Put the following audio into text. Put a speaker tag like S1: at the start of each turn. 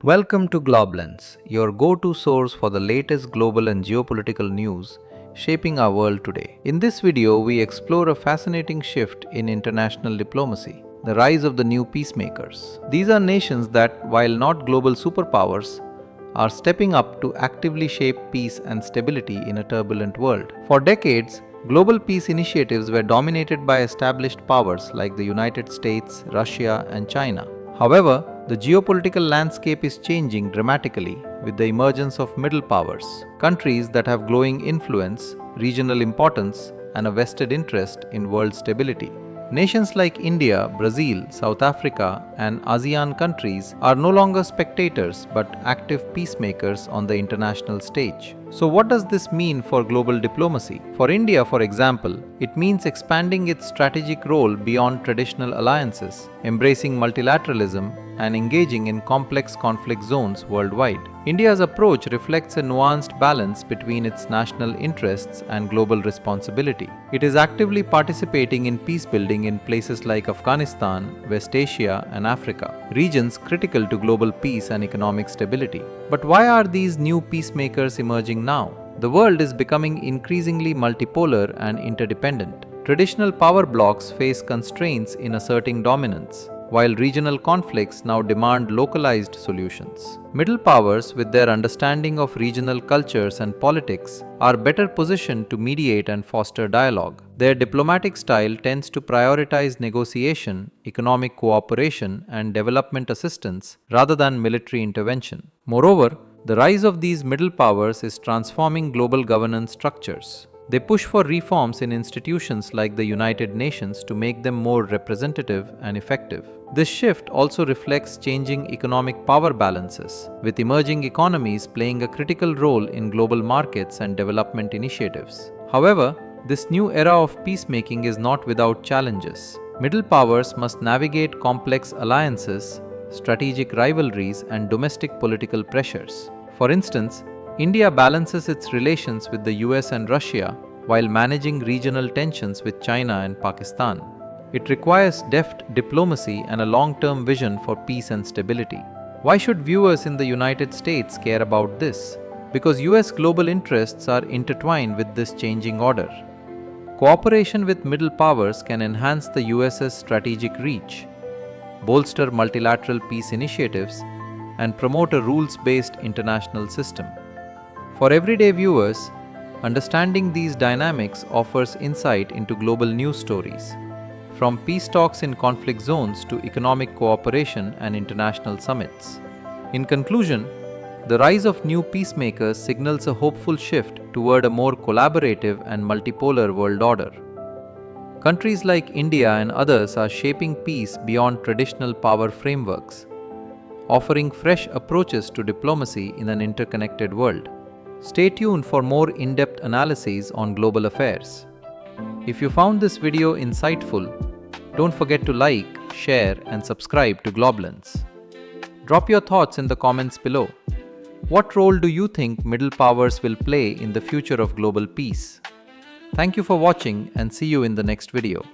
S1: Welcome to GlobLens, your go-to source for the latest global and geopolitical news shaping our world today. In this video, we explore a fascinating shift in international diplomacy, the rise of the new peacemakers. These are nations that, while not global superpowers, are stepping up to actively shape peace and stability in a turbulent world. For decades, global peace initiatives were dominated by established powers like the United States, Russia, and China. However, the geopolitical landscape is changing dramatically with the emergence of middle powers, countries that have growing influence, regional importance, and a vested interest in world stability. Nations like India, Brazil, South Africa, and ASEAN countries are no longer spectators but active peacemakers on the international stage. So, what does this mean for global diplomacy? For India, for example, it means expanding its strategic role beyond traditional alliances, embracing multilateralism, and engaging in complex conflict zones worldwide. India's approach reflects a nuanced balance between its national interests and global responsibility. It is actively participating in peacebuilding in places like Afghanistan, West Asia, and Africa, regions critical to global peace and economic stability. But why are these new peacemakers emerging now? The world is becoming increasingly multipolar and interdependent. Traditional power blocs face constraints in asserting dominance, while regional conflicts now demand localized solutions. Middle powers, with their understanding of regional cultures and politics, are better positioned to mediate and foster dialogue. Their diplomatic style tends to prioritize negotiation, economic cooperation, and development assistance rather than military intervention. Moreover, the rise of these middle powers is transforming global governance structures. They push for reforms in institutions like the United Nations to make them more representative and effective. This shift also reflects changing economic power balances, with emerging economies playing a critical role in global markets and development initiatives. However, this new era of peacemaking is not without challenges. Middle powers must navigate complex alliances, strategic rivalries, and domestic political pressures. For instance, India balances its relations with the US and Russia while managing regional tensions with China and Pakistan. It requires deft diplomacy and a long-term vision for peace and stability. Why should viewers in the United States care about this? Because US global interests are intertwined with this changing order. Cooperation with middle powers can enhance the US's strategic reach, bolster multilateral peace initiatives, and promote a rules-based international system. For everyday viewers, understanding these dynamics offers insight into global news stories, from peace talks in conflict zones to economic cooperation and international summits. In conclusion, the rise of new peacemakers signals a hopeful shift toward a more collaborative and multipolar world order. Countries like India and others are shaping peace beyond traditional power frameworks, offering fresh approaches to diplomacy in an interconnected world. Stay tuned for more in-depth analyses on global affairs. If you found this video insightful, don't forget to like, share, and subscribe to GlobLens. Drop your thoughts in the comments below. What role do you think middle powers will play in the future of global peace? Thank you for watching and see you in the next video.